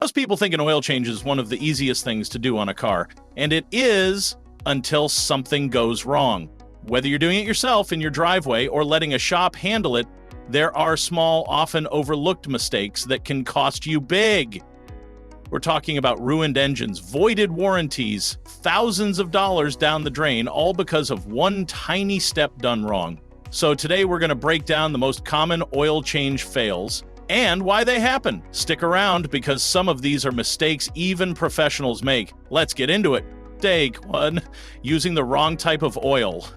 Most people think an oil change is one of the easiest things to do on a car, and it is until something goes wrong. Whether you're doing it yourself in your driveway or letting a shop handle it, there are small, often overlooked mistakes that can cost you big. We're talking about ruined engines, voided warranties, thousands of dollars down the drain, all because of one tiny step done wrong. So today we're going to break down the most common oil change fails and why they happen. Stick around because some of these are mistakes even professionals make. Let's get into it. Mistake 1. Using the wrong type of oil.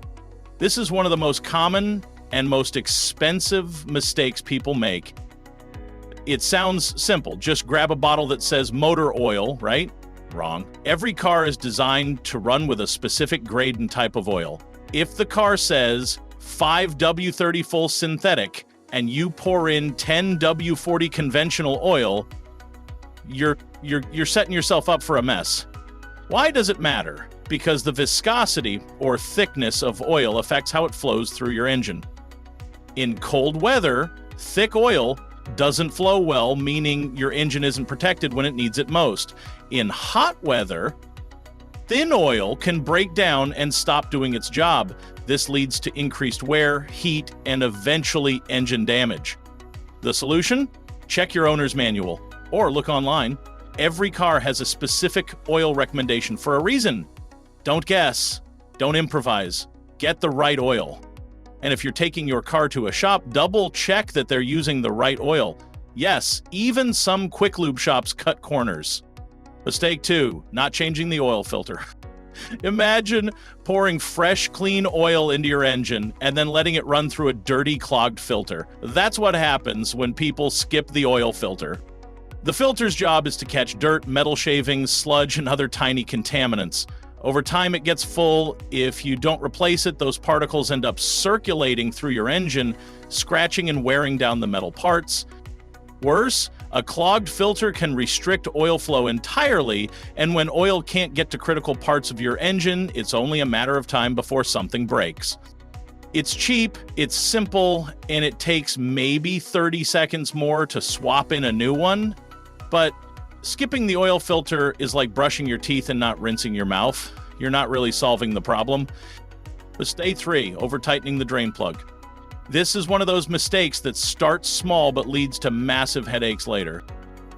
This is one of the most common and most expensive mistakes people make. It sounds simple. Just grab a bottle that says motor oil, right? Wrong. Every car is designed to run with a specific grade and type of oil. If the car says 5W30 full synthetic and you pour in 10W40 conventional oil, you're setting yourself up for a mess. Why does it matter? Because the viscosity or thickness of oil affects how it flows through your engine. In cold weather, thick oil doesn't flow well, meaning your engine isn't protected when it needs it most. In hot weather, thin oil can break down and stop doing its job. This leads to increased wear, heat, and eventually engine damage. The solution? Check your owner's manual or look online. Every car has a specific oil recommendation for a reason. Don't guess. Don't improvise. Get the right oil. And if you're taking your car to a shop, double check that they're using the right oil. Yes, even some quick lube shops cut corners. Mistake 2, not changing the oil filter. Imagine pouring fresh, clean oil into your engine and then letting it run through a dirty, clogged filter. That's what happens when people skip the oil filter. The filter's job is to catch dirt, metal shavings, sludge, and other tiny contaminants. Over time, it gets full. If you don't replace it, those particles end up circulating through your engine, scratching and wearing down the metal parts. Worse, a clogged filter can restrict oil flow entirely, and when oil can't get to critical parts of your engine, it's only a matter of time before something breaks. It's cheap, it's simple, and it takes maybe 30 seconds more to swap in a new one, but skipping the oil filter is like brushing your teeth and not rinsing your mouth. You're not really solving the problem. Mistake 3, over-tightening the drain plug. This is one of those mistakes that starts small but leads to massive headaches later.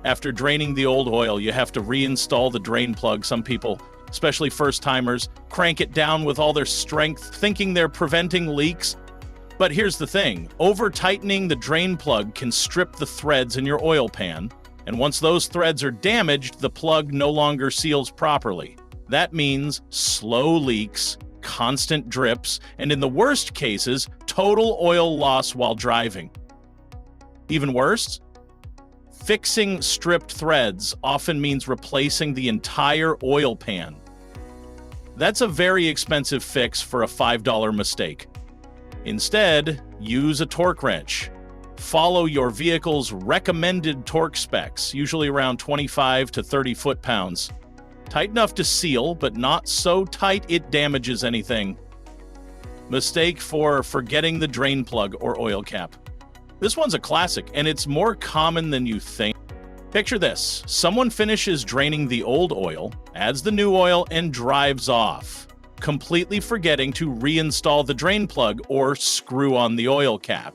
After draining the old oil, you have to reinstall the drain plug. Some people, especially first-timers, crank it down with all their strength, thinking they're preventing leaks. But here's the thing, over-tightening the drain plug can strip the threads in your oil pan. And once those threads are damaged, the plug no longer seals properly. That means slow leaks, constant drips, and in the worst cases, total oil loss while driving. Even worse, fixing stripped threads often means replacing the entire oil pan. That's a very expensive fix for a $5 mistake. Instead, use a torque wrench. Follow your vehicle's recommended torque specs, usually around 25 to 30 foot-pounds. Tight enough to seal, but not so tight it damages anything. Mistake 4, forgetting the drain plug or oil cap. This one's a classic, and it's more common than you think. Picture this. Someone finishes draining the old oil, adds the new oil, and drives off, completely forgetting to reinstall the drain plug or screw on the oil cap.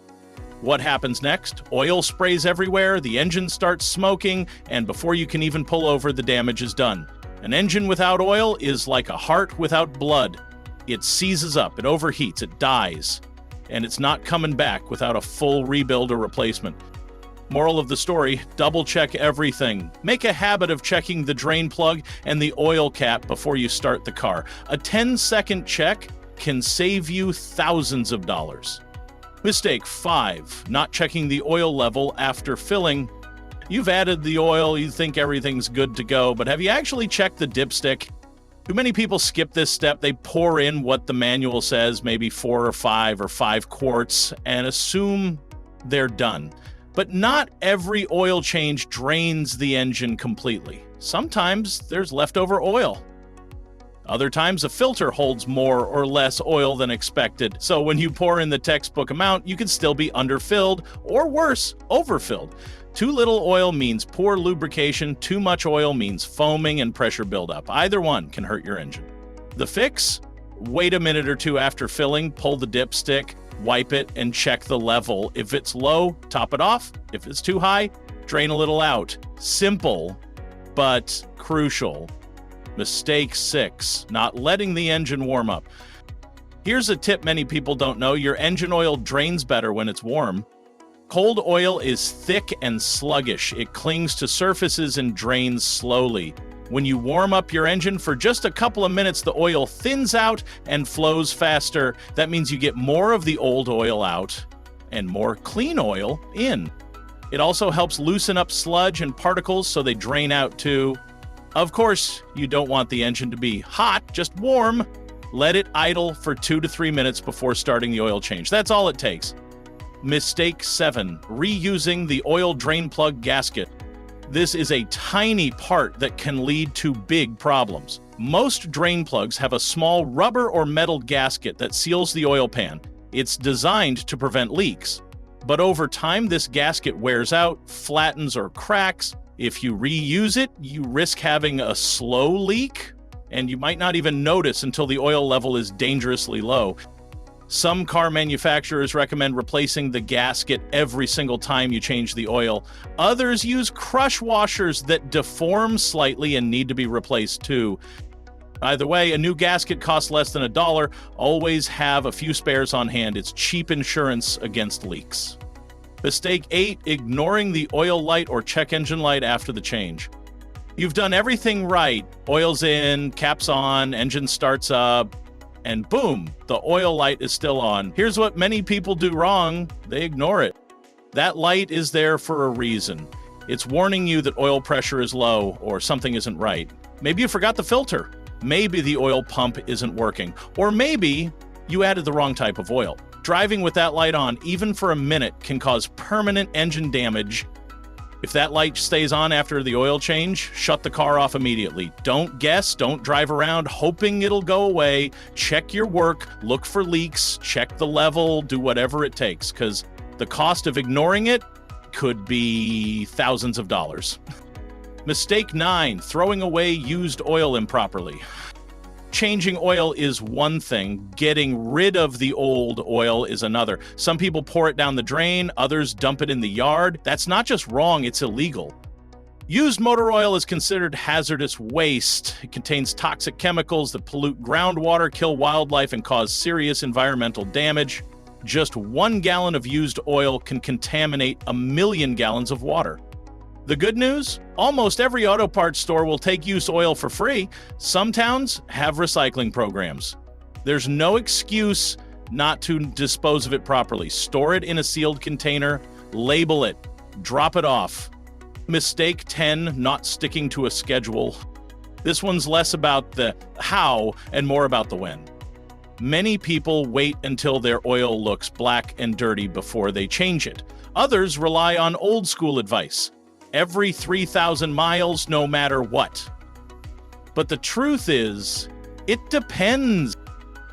What happens next? Oil sprays everywhere, the engine starts smoking, and before you can even pull over, the damage is done. An engine without oil is like a heart without blood. It seizes up, it overheats, it dies, and it's not coming back without a full rebuild or replacement. Moral of the story, double check everything. Make a habit of checking the drain plug and the oil cap before you start the car. A 10-second check can save you thousands of dollars. Mistake 5, not checking the oil level after filling. You've added the oil, you think everything's good to go, but have you actually checked the dipstick? Too many people skip this step. They pour in what the manual says, maybe 4 or 5 quarts, and assume they're done. But not every oil change drains the engine completely. Sometimes there's leftover oil. Other times, a filter holds more or less oil than expected, so when you pour in the textbook amount, you could still be underfilled, or worse, overfilled. Too little oil means poor lubrication. Too much oil means foaming and pressure buildup. Either one can hurt your engine. The fix? Wait a minute or two after filling, pull the dipstick, wipe it, and check the level. If it's low, top it off. If it's too high, drain a little out. Simple, but crucial. Mistake 6, not letting the engine warm up. Here's a tip many people don't know. Your engine oil drains better when it's warm. Cold oil is thick and sluggish. It clings to surfaces and drains slowly. When you warm up your engine for just a couple of minutes, the oil thins out and flows faster. That means you get more of the old oil out and more clean oil in. It also helps loosen up sludge and particles so they drain out too. Of course, you don't want the engine to be hot, just warm. Let it idle for 2 to 3 minutes before starting the oil change. That's all it takes. Mistake 7, reusing the oil drain plug gasket. This is a tiny part that can lead to big problems. Most drain plugs have a small rubber or metal gasket that seals the oil pan. It's designed to prevent leaks. But over time, this gasket wears out, flattens, or cracks. If you reuse it, you risk having a slow leak, and you might not even notice until the oil level is dangerously low. Some car manufacturers recommend replacing the gasket every single time you change the oil. Others use crush washers that deform slightly and need to be replaced too. Either way, a new gasket costs less than $1. Always have a few spares on hand. It's cheap insurance against leaks. Mistake 8, ignoring the oil light or check engine light after the change. You've done everything right. Oil's in, cap's on, engine starts up, and boom, the oil light is still on. Here's what many people do wrong. They ignore it. That light is there for a reason. It's warning you that oil pressure is low or something isn't right. Maybe you forgot the filter. Maybe the oil pump isn't working. Or maybe you added the wrong type of oil. Driving with that light on, even for a minute, can cause permanent engine damage. If that light stays on after the oil change, shut the car off immediately. Don't guess, don't drive around hoping it'll go away. Check your work, look for leaks, check the level, do whatever it takes, because the cost of ignoring it could be thousands of dollars. Mistake 9, throwing away used oil improperly. Changing oil is one thing. Getting rid of the old oil is another. Some people pour it down the drain, others dump it in the yard. That's not just wrong, it's illegal. Used motor oil is considered hazardous waste. It contains toxic chemicals that pollute groundwater, kill wildlife, and cause serious environmental damage. Just 1 gallon of used oil can contaminate 1 million gallons of water. The good news? Almost every auto parts store will take used oil for free. Some towns have recycling programs. There's no excuse not to dispose of it properly. Store it in a sealed container, label it, drop it off. Mistake 10, not sticking to a schedule. This one's less about the how and more about the when. Many people wait until their oil looks black and dirty before they change it. Others rely on old school advice. Every 3,000 miles, no matter what. But the truth is, it depends.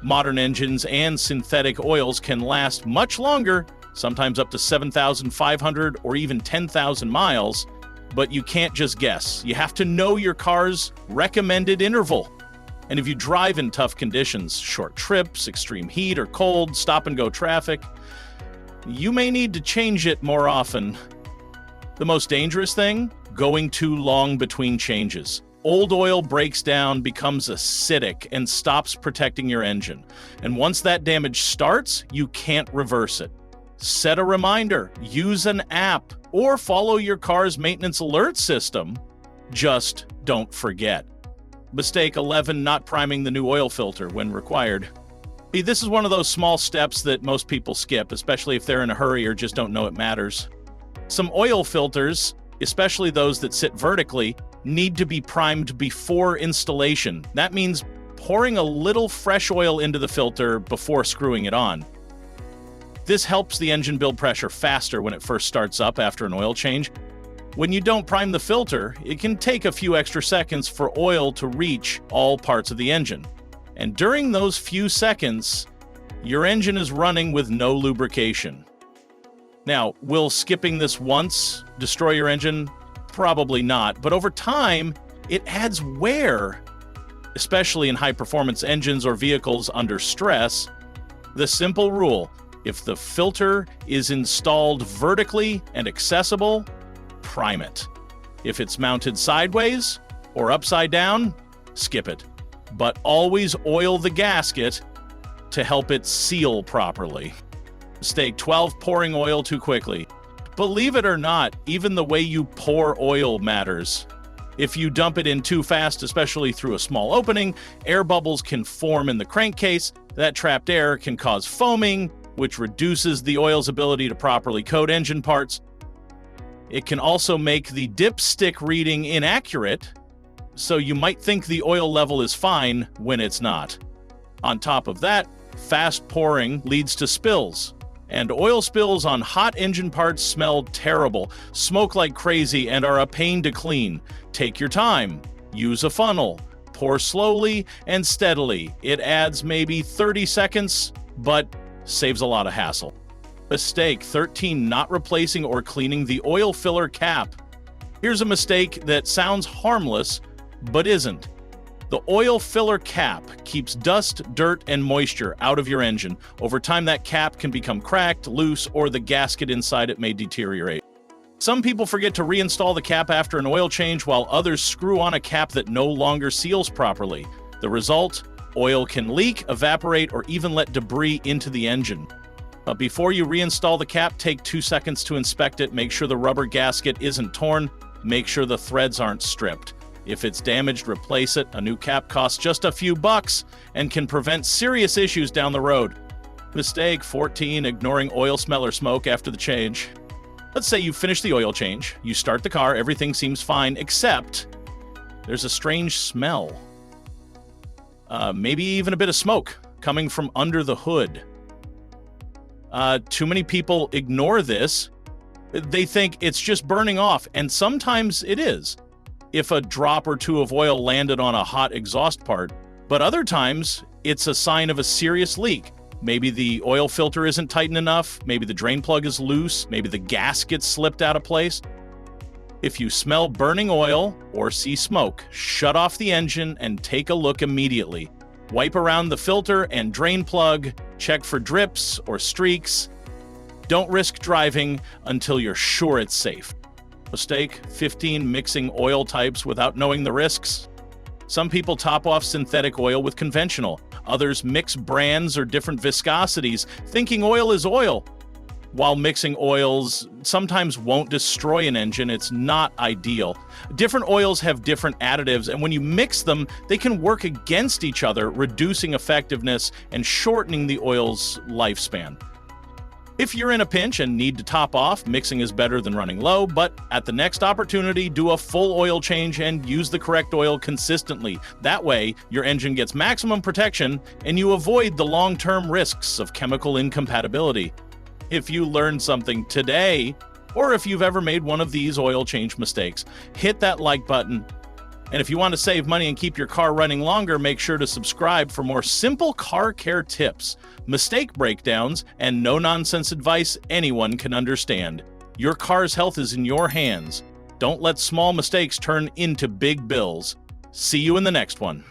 Modern engines and synthetic oils can last much longer, sometimes up to 7,500 or even 10,000 miles, but you can't just guess. You have to know your car's recommended interval. And if you drive in tough conditions, short trips, extreme heat or cold, stop-and-go traffic, you may need to change it more often. The most dangerous thing? Going too long between changes. Old oil breaks down, becomes acidic, and stops protecting your engine. And once that damage starts, you can't reverse it. Set a reminder, use an app, or follow your car's maintenance alert system. Just don't forget. Mistake 11, not priming the new oil filter when required. This is one of those small steps that most people skip, especially if they're in a hurry or just don't know it matters. Some oil filters, especially those that sit vertically, need to be primed before installation. That means pouring a little fresh oil into the filter before screwing it on. This helps the engine build pressure faster when it first starts up after an oil change. When you don't prime the filter, it can take a few extra seconds for oil to reach all parts of the engine. And during those few seconds, your engine is running with no lubrication. Now, will skipping this once destroy your engine? Probably not, but over time, it adds wear, especially in high-performance engines or vehicles under stress. The simple rule: if the filter is installed vertically and accessible, prime it. If it's mounted sideways or upside down, skip it. But always oil the gasket to help it seal properly. Mistake 12, pouring oil too quickly. Believe it or not, even the way you pour oil matters. If you dump it in too fast, especially through a small opening, air bubbles can form in the crankcase. That trapped air can cause foaming, which reduces the oil's ability to properly coat engine parts. It can also make the dipstick reading inaccurate, so you might think the oil level is fine when it's not. On top of that, fast pouring leads to spills. And oil spills on hot engine parts smell terrible, smoke like crazy, and are a pain to clean. Take your time. Use a funnel. Pour slowly and steadily. It adds maybe 30 seconds, but saves a lot of hassle. Mistake 13, not replacing or cleaning the oil filler cap. Here's a mistake that sounds harmless, but isn't. The oil filler cap keeps dust, dirt, and moisture out of your engine. Over time, that cap can become cracked, loose, or the gasket inside it may deteriorate. Some people forget to reinstall the cap after an oil change, while others screw on a cap that no longer seals properly. The result? Oil can leak, evaporate, or even let debris into the engine. But before you reinstall the cap, take 2 seconds to inspect it. Make sure the rubber gasket isn't torn. Make sure the threads aren't stripped. If it's damaged, replace it. A new cap costs just a few bucks and can prevent serious issues down the road. Mistake 14, ignoring oil smell or smoke after the change. Let's say you finish the oil change, you start the car, everything seems fine, except there's a strange smell. Maybe even a bit of smoke coming from under the hood. Too many people ignore this. They think it's just burning off, and sometimes it is, if a drop or two of oil landed on a hot exhaust part. But other times, it's a sign of a serious leak. Maybe the oil filter isn't tightened enough, maybe the drain plug is loose, maybe the gasket slipped out of place. If you smell burning oil or see smoke, shut off the engine and take a look immediately. Wipe around the filter and drain plug, check for drips or streaks. Don't risk driving until you're sure it's safe. Mistake 15, mixing oil types without knowing the risks. Some people top off synthetic oil with conventional. Others mix brands or different viscosities, thinking oil is oil. While mixing oils sometimes won't destroy an engine, it's not ideal. Different oils have different additives, and when you mix them, they can work against each other, reducing effectiveness and shortening the oil's lifespan. If you're in a pinch and need to top off, mixing is better than running low, but at the next opportunity, do a full oil change and use the correct oil consistently. That way, your engine gets maximum protection and you avoid the long-term risks of chemical incompatibility. If you learned something today, or if you've ever made one of these oil change mistakes, hit that like button. And if you want to save money and keep your car running longer, make sure to subscribe for more simple car care tips, mistake breakdowns, and no-nonsense advice anyone can understand. Your car's health is in your hands. Don't let small mistakes turn into big bills. See you in the next one.